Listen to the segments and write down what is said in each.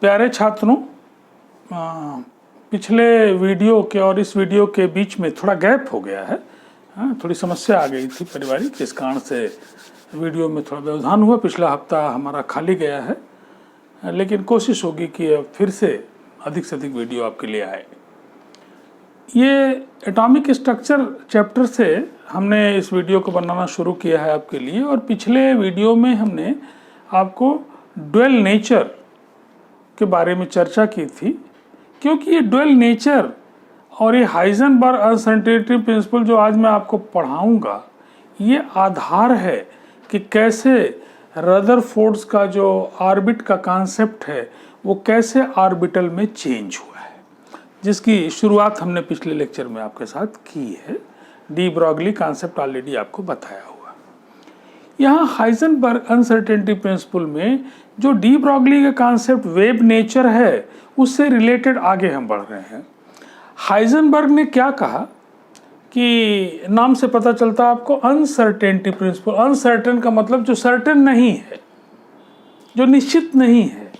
प्यारे छात्रों, पिछले वीडियो के और इस वीडियो के बीच में थोड़ा गैप हो गया है। थोड़ी समस्या आ गई थी पारिवारिक, इस कारण से वीडियो में थोड़ा व्यवधान हुआ। पिछला हफ्ता हमारा खाली गया है, लेकिन कोशिश होगी कि अब फिर से अधिक वीडियो आपके लिए आए। ये एटॉमिक स्ट्रक्चर चैप्टर से हमने इस वीडियो को बनाना शुरू किया है आपके लिए, और पिछले वीडियो में हमने आपको ड्वेल नेचर के बारे में चर्चा की थी, क्योंकि ये ड्वेल नेचर और ये हाइजेनबर्ग अनसर्टेनिटी प्रिंसिपल जो आज मैं आपको पढ़ाऊंगा, ये आधार है कि कैसे रदरफोर्ड का जो ऑर्बिट का कॉन्सेप्ट है वो कैसे ऑर्बिटल में चेंज हुआ है, जिसकी शुरुआत हमने पिछले लेक्चर में आपके साथ की है। डी ब्रॉगली कॉन्सेप्ट ऑलरेडी आपको बताया हुआ। यहाँ हाइजेनबर्ग अनसर्टेनिटी प्रिंसिपल में जो डी ब्रॉगली का कॉन्सेप्ट वेव नेचर है, उससे रिलेटेड आगे हम बढ़ रहे हैं। हाइजेनबर्ग ने क्या कहा कि नाम से पता चलता है आपको अनसर्टेनिटी प्रिंसिपल। अनसर्टेन का मतलब जो सर्टेन नहीं है, जो निश्चित नहीं है।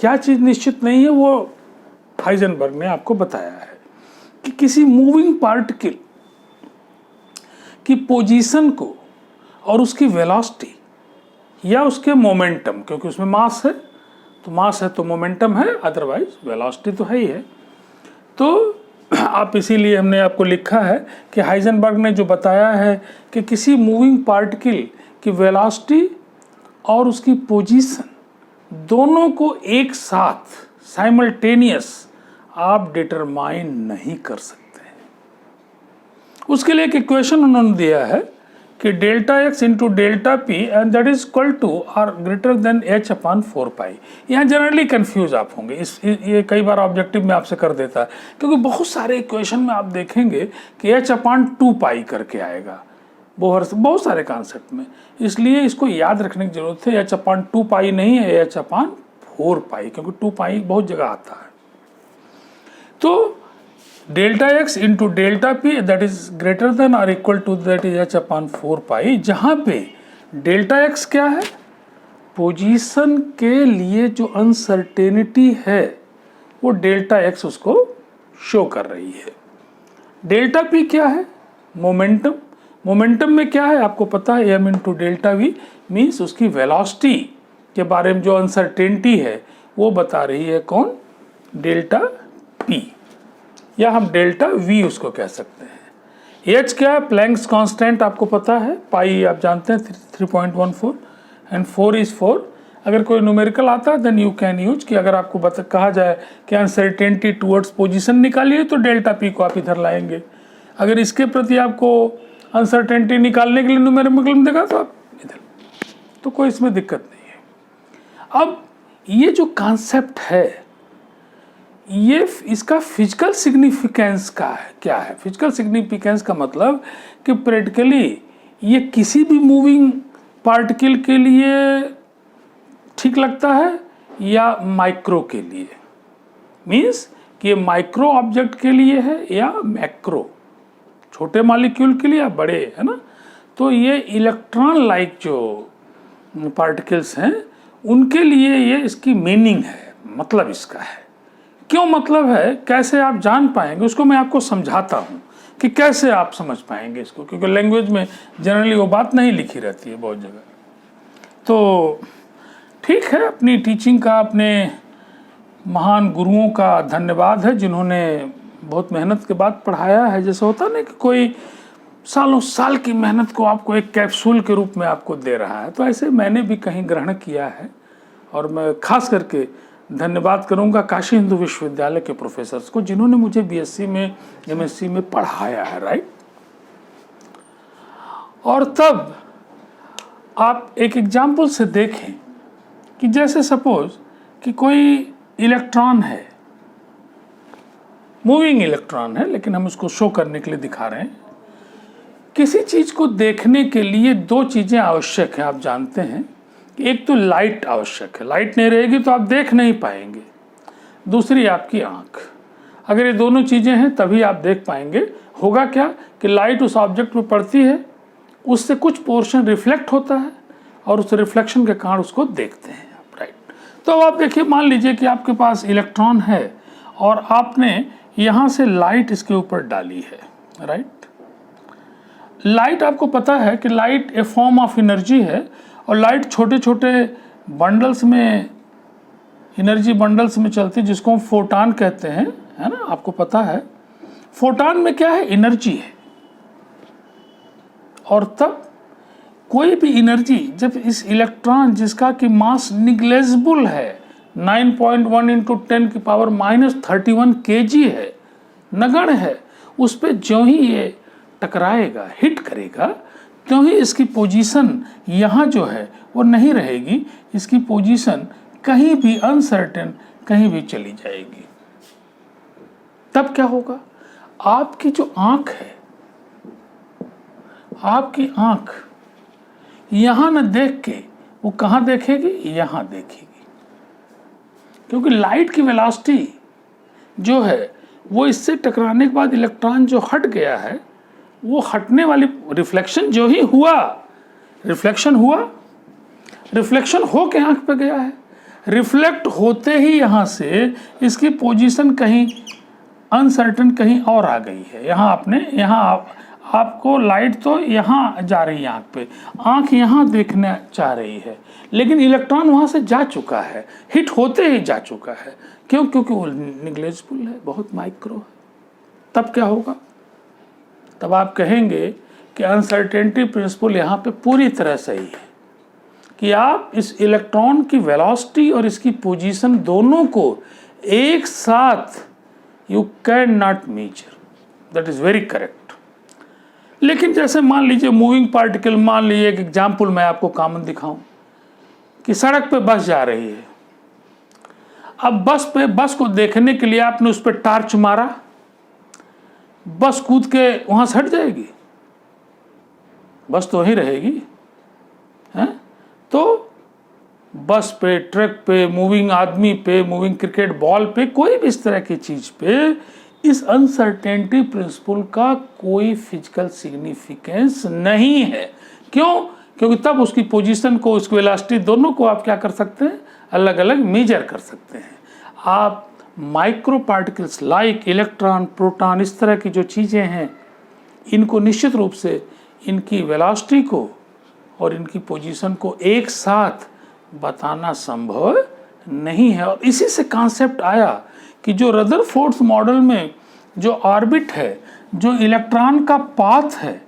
क्या चीज़ निश्चित नहीं है वो हाइजेनबर्ग ने आपको बताया है कि किसी मूविंग पार्टिकल की पोजीशन को और उसकी वेलोसिटी या उसके मोमेंटम, क्योंकि उसमें मास है तो मोमेंटम है, अदरवाइज वेलोसिटी तो है ही है। तो आप इसीलिए हमने आपको लिखा है कि हाइजेनबर्ग ने जो बताया है कि किसी मूविंग पार्टिकल की वेलोसिटी और उसकी पोजीशन दोनों को एक साथ साइमल्टेनियस आप डिटरमाइन नहीं कर सकते हैं। उसके लिए एक इक्वेशन उन्होंने दिया है कि delta X into delta P and that is equal to or greater than H upon 4 pi. यहाँ जनरली कंफ्यूज आप होंगे, ये कई बार ऑब्जेक्टिव में आपसे कर देता है, क्योंकि बहुत सारे इक्वेशन में आप देखेंगे कि एच अपॉन 2 पाई करके आएगा बहुत सारे कॉन्सेप्ट में। इसलिए इसको याद रखने की जरूरत है, एच अपॉन 2 पाई नहीं है, एच अपॉन 4 पाई, क्योंकि 2 पाई बहुत जगह आता है। तो delta X into delta P that is greater than और equal to that is H upon 4 pi, जहाँ पे डेल्टा एक्स क्या है, पोजीशन के लिए जो अनसर्टेनिटी है वो डेल्टा एक्स उसको शो कर रही है। डेल्टा पी क्या है, मोमेंटम। मोमेंटम में क्या है आपको पता है, M into delta V means उसकी वेलोसिटी के बारे में जो अनसर्टेनिटी है वो बता रही है कौन, डेल्टा पी, या हम डेल्टा वी उसको कह सकते हैं। एच क्या है, प्लैंक्स कांस्टेंट आपको पता है, पाई आप जानते हैं 3.14 एंड 4 इज 4। अगर कोई न्यूमेरिकल आता है देन यू कैन यूज कि अगर आपको कहा जाए कि अनसर्टेनिटी टुवर्ड्स पोजीशन निकालिए तो डेल्टा पी को आप इधर लाएंगे। अगर इसके प्रति आपको अनसर्टेनिटी निकालने के लिए न्यूमेरिकल देगा तो आप इधर, तो कोई इसमें दिक्कत नहीं है। अब ये जो कॉन्सेप्ट है ये इसका फिजिकल सिग्निफिकेंस का है, क्या है फिजिकल सिग्निफिकेंस का मतलब कि प्रैक्टिकली ये किसी भी मूविंग पार्टिकल के लिए ठीक लगता है या माइक्रो के लिए, मीन्स कि ये माइक्रो ऑब्जेक्ट के लिए है या मैक्रो, छोटे मॉलिक्यूल के लिए या बड़े, है ना। तो ये इलेक्ट्रॉन लाइक जो पार्टिकल्स हैं उनके लिए ये इसकी मीनिंग है, मतलब इसका है। क्यों मतलब है, कैसे आप जान पाएंगे उसको मैं आपको समझाता हूँ कि कैसे आप समझ पाएंगे इसको, क्योंकि लैंग्वेज में जनरली वो बात नहीं लिखी रहती है बहुत जगह। तो ठीक है, अपनी टीचिंग का, अपने महान गुरुओं का धन्यवाद है जिन्होंने बहुत मेहनत के बाद पढ़ाया है। जैसे होता ना कि कोई सालों साल की मेहनत को आपको एक कैप्सूल के रूप में आपको दे रहा है, तो ऐसे मैंने भी कहीं ग्रहण किया है। और मैं खास करके धन्यवाद करूंगा काशी हिंदू विश्वविद्यालय के प्रोफेसर्स को जिन्होंने मुझे बीएससी में, एमएससी में पढ़ाया है, राइट। और तब आप एक एग्जाम्पल से देखें कि जैसे सपोज कि कोई इलेक्ट्रॉन है, मूविंग इलेक्ट्रॉन है, लेकिन हम उसको शो करने के लिए दिखा रहे हैं। किसी चीज को देखने के लिए दो चीजें आवश्यक हैं, आप जानते हैं। एक तो लाइट आवश्यक है, लाइट नहीं रहेगी तो आप देख नहीं पाएंगे। दूसरी आपकी आंख, अगर ये दोनों चीज़ें हैं तभी आप देख पाएंगे। होगा क्या कि लाइट उस ऑब्जेक्ट पर पड़ती है, उससे कुछ पोर्शन रिफ्लेक्ट होता है और उस रिफ्लेक्शन के कारण उसको देखते हैं, राइट। तो अब आप देखिए, मान लीजिए कि आपके पास इलेक्ट्रॉन है और आपने यहाँ से लाइट इसके ऊपर डाली है, राइट। लाइट, आपको पता है कि light A form of energy है, और लाइट छोटे छोटे बंडल्स में, एनर्जी बंडल्स में चलती है, जिसको हम फोटॉन कहते हैं, है ना, आपको पता है। फोटॉन में क्या है, एनर्जी है। और तब कोई भी एनर्जी, जब इस इलेक्ट्रॉन जिसका कि मास निग्लेजिबल है, 9.1 इंटू 10 की पावर -31 kg है, नगण्य है, उस पर ज्यों ही ये टकराएगा, हिट करेगा, त्यों ही इसकी पोजीशन यहाँ जो है वो नहीं रहेगी, इसकी पोजीशन कहीं भी अनसर्टेन कहीं भी चली जाएगी। तब क्या होगा, आपकी जो आंख है, आपकी आंख यहाँ न देख के वो कहाँ देखेगी, यहाँ देखेगी, क्योंकि लाइट की वेलोसिटी जो है वो इससे टकराने के बाद इलेक्ट्रॉन जो हट गया है, वो हटने वाली रिफ्लेक्शन जो ही हुआ, रिफ्लेक्शन हुआ, रिफ्लेक्शन हो के आंख पे गया है, रिफ्लेक्ट होते ही यहाँ से इसकी पोजीशन कहीं अनसर्टन कहीं और आ गई है। यहाँ आपने, यहाँ आपको लाइट तो यहाँ जा रही है आँख पे, आँख यहाँ देखना चाह रही है, लेकिन इलेक्ट्रॉन वहाँ से जा चुका है, हिट होते ही जा चुका है। क्यों? क्योंकि वो निग्लेजिबल है, बहुत माइक्रो है। तब क्या होगा, तब आप कहेंगे कि अनसर्टेनिटी प्रिंसिपल यहाँ पे पूरी तरह सही है, कि आप इस इलेक्ट्रॉन की वेलोसिटी और इसकी पोजीशन दोनों को एक साथ you can not measure. That is very correct. लेकिन जैसे मान लीजिए मूविंग पार्टिकल, मान लीजिए एक एग्जाम्पल मैं आपको कॉमन दिखाऊं कि सड़क पे बस जा रही है। अब बस को देखने के लिए आपने उस पर टार्च मारा, बस कूद के वहां से हट जाएगी, बस तो वहीं रहेगी, हैं? तो बस पे, ट्रक पे, मूविंग आदमी पे, मूविंग क्रिकेट बॉल पे, कोई भी इस तरह की चीज पे इस अनसर्टेनिटी प्रिंसिपल का कोई फिजिकल सिग्निफिकेंस नहीं है। क्यों? क्योंकि तब उसकी पोजीशन को, उसकी वेलोसिटी दोनों को आप क्या कर सकते हैं, अलग अलग मेजर कर सकते हैं। आप micro particles like electron, proton, इस तरह की जो चीज़ें हैं, इनको निश्चित रूप से इनकी वेलोसिटी को और इनकी पोजीशन को एक साथ बताना संभव नहीं है। और इसी से कॉन्सेप्ट आया कि जो रदरफोर्ड मॉडल में जो ऑर्बिट है, जो इलेक्ट्रॉन का पाथ है,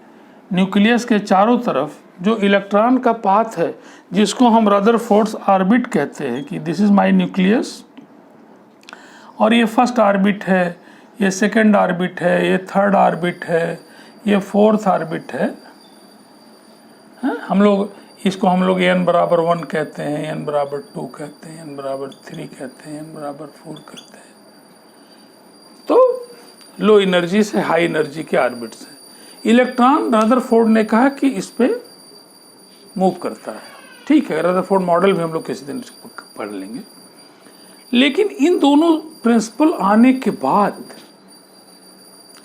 न्यूक्लियस के चारों तरफ जो इलेक्ट्रॉन का पाथ है, जिसको हम रदरफोर्ड ऑर्बिट कहते हैं, कि दिस इज माय न्यूक्लियस, और ये फर्स्ट ऑर्बिट है, ये सेकंड ऑर्बिट है, ये थर्ड ऑर्बिट है, ये फोर्थ ऑर्बिट है। हम लोग इसको n बराबर 1 कहते हैं, n बराबर 2 कहते हैं, n बराबर 3 कहते हैं, n बराबर 4 कहते हैं। तो लो एनर्जी से हाई एनर्जी के ऑर्बिट्स हैं। इलेक्ट्रॉन रदरफोर्ड ने कहा कि इस पे मूव करता है। ठीक है, रदरफोर्ड मॉडल भी हम लोग किसी दिन पढ़ लेंगे। लेकिन इन दोनों प्रिंसिपल आने के बाद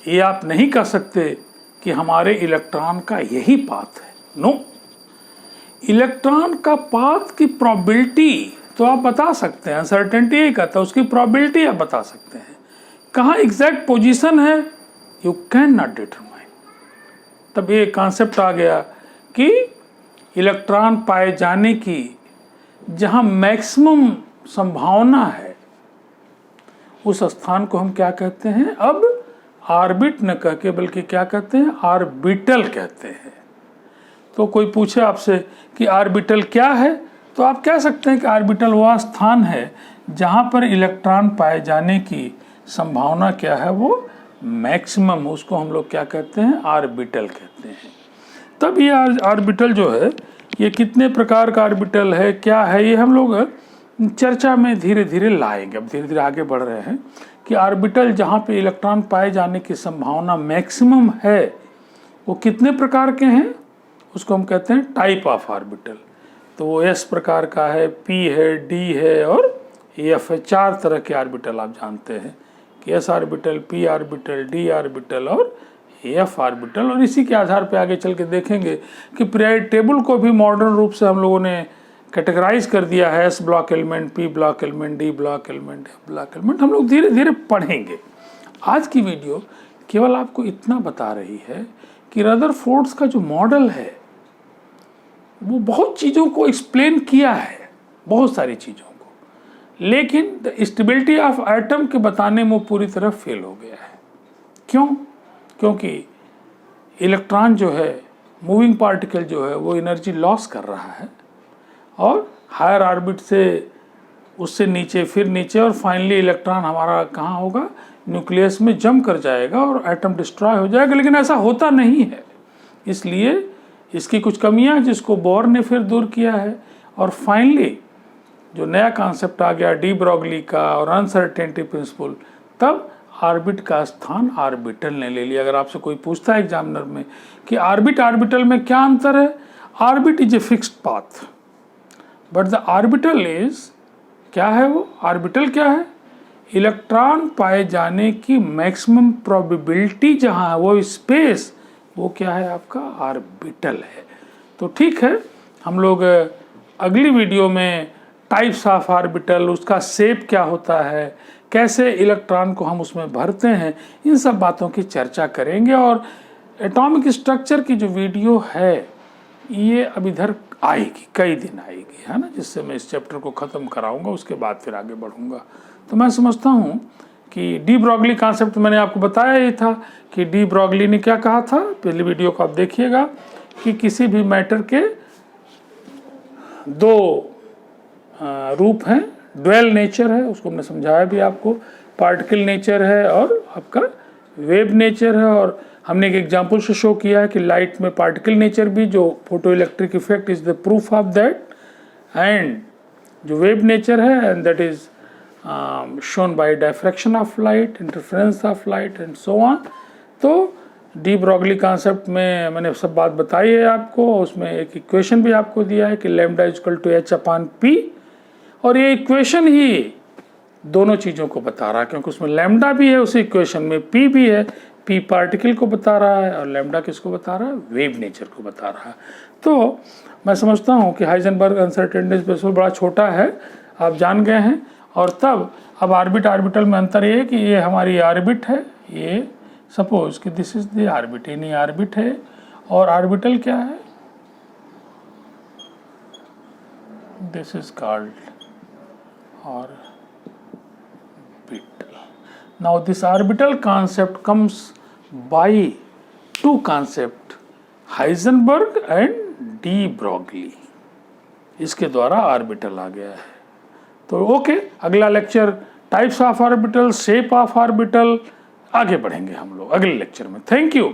ये आप नहीं कह सकते कि हमारे इलेक्ट्रॉन का यही पाथ है। नो, इलेक्ट्रॉन का पाथ की प्रोबेबिलिटी तो आप बता सकते हैं, अनसर्टेनिटी यही कहता है, उसकी प्रोबेबिलिटी आप बता सकते हैं। कहाँ एग्जैक्ट पोजीशन है, यू कैन नॉट डिटरमाइन। तब ये कॉन्सेप्ट आ गया कि इलेक्ट्रॉन पाए जाने की जहाँ मैक्सिमम संभावना है, उस स्थान को हम क्या कहते हैं, अब ऑर्बिट न कह के बल्कि क्या कहते हैं, ऑर्बिटल कहते हैं। तो कोई पूछे आपसे कि ऑर्बिटल क्या है, तो आप कह सकते हैं कि ऑर्बिटल वह स्थान है जहाँ पर इलेक्ट्रॉन पाए जाने की संभावना क्या है, वो मैक्सिमम, उसको हम लोग क्या कहते हैं, ऑर्बिटल कहते हैं। तब ये ऑर्बिटल जो है, ये कितने प्रकार का ऑर्बिटल है, क्या है, ये हम लोग चर्चा में धीरे धीरे लाएंगे। अब धीरे धीरे आगे बढ़ रहे हैं कि ऑर्बिटल जहाँ पे इलेक्ट्रॉन पाए जाने की संभावना मैक्सिमम है, वो कितने प्रकार के हैं, उसको हम कहते हैं टाइप ऑफ ऑर्बिटल। तो वो एस प्रकार का है, पी है, डी है और एफ है। 4 तरह के ऑर्बिटल आप जानते हैं कि S orbital, P orbital, D orbital और एफ ऑर्बिटल। और इसी के आधार पर आगे चल के देखेंगे कि पीरियड टेबल को भी मॉडर्न रूप से हम लोगों ने कैटेगराइज कर दिया है, S block element, P block element, D block element, F block element, हम लोग धीरे धीरे पढ़ेंगे। आज की वीडियो केवल आपको इतना बता रही है कि रदरफोर्ड्स का जो मॉडल है वो बहुत चीज़ों को एक्सप्लेन किया है, बहुत सारी चीज़ों को, लेकिन द स्टेबिलिटी ऑफ एटम के बताने में वो पूरी तरह फेल हो गया है। क्यों? क्योंकि इलेक्ट्रॉन जो है, मूविंग पार्टिकल जो है, वो एनर्जी लॉस कर रहा है और हायर ऑर्बिट से उससे नीचे, फिर नीचे, और फाइनली इलेक्ट्रॉन हमारा कहाँ होगा, न्यूक्लियस में जम कर जाएगा और एटम डिस्ट्रॉय हो जाएगा। लेकिन ऐसा होता नहीं है, इसलिए इसकी कुछ कमियां जिसको बोर ने फिर दूर किया है। और फाइनली जो नया कॉन्सेप्ट आ गया डी ब्रॉगली का और अनसर्टेनिटी प्रिंसिपल, तब ऑर्बिट का स्थान ऑर्बिटल ने ले लिया। अगर आपसे कोई पूछता है एग्जामिनर में कि ऑर्बिट ऑर्बिटल में क्या अंतर है, orbit is a fixed path but the orbital is, क्या है वो ऑर्बिटल, क्या है, इलेक्ट्रॉन पाए जाने की मैक्सिमम प्रोबेबिलिटी जहाँ है वो स्पेस, वो क्या है आपका ऑर्बिटल है। तो ठीक है, हम लोग अगली वीडियो में टाइप्स ऑफ ऑर्बिटल, उसका शेप क्या होता है, कैसे इलेक्ट्रॉन को हम उसमें भरते हैं, इन सब बातों की चर्चा करेंगे। और एटॉमिक स्ट्रक्चर की जो वीडियो है ये अब इधर आएगी, कई दिन आएगी, है ना, जिससे मैं इस चैप्टर को ख़त्म कराऊंगा, उसके बाद फिर आगे बढ़ूंगा। तो मैं समझता हूँ कि डी ब्रॉगली कॉन्सेप्ट मैंने आपको बताया ही था कि डी ब्रॉगली ने क्या कहा था, पहली वीडियो को आप देखिएगा, कि किसी भी मैटर के दो रूप हैं, ड्वेल नेचर है, उसको हमने समझाया भी आपको, पार्टिकल नेचर है और आपका वेव नेचर है। और हमने एक एग्जांपल से शो किया है कि लाइट में पार्टिकल नेचर भी, जो photo electric effect is the proof of that, and जो वेव नेचर है and that is shown by diffraction of light, interference of light and so on। तो डी ब्रॉगली कॉन्सेप्ट में मैंने सब बात बताई है आपको। उसमें एक इक्वेशन भी आपको दिया है कि lambda equal to h upon p, और ये इक्वेशन ही दोनों चीज़ों को बता रहा है, क्योंकि उसमें लैम्डा भी है उस इक्वेशन में, पी भी है। पी पार्टिकल को बता रहा है और लैम्डा किसको बता रहा है, वेव नेचर को बता रहा है। तो मैं समझता हूँ कि हाइजेनबर्ग अनसर्टेनिटी प्रिंसिपल बड़ा छोटा है, आप जान गए हैं। और तब अब ऑर्बिट ऑर्बिटल में अंतर ये है कि ये हमारी ऑर्बिट है, ये सपोज कि दिस इज द ऑर्बिट, यानी ऑर्बिट है, और ऑर्बिटल क्या है, this is called orbital. Now this orbital concept comes by two concept, Heisenberg and de Broglie, इसके द्वारा ऑर्बिटल आ गया है। तो ओके, अगला lecture types of orbital, shape of orbital, आगे बढ़ेंगे हम लोग अगले लेक्चर में। Thank you.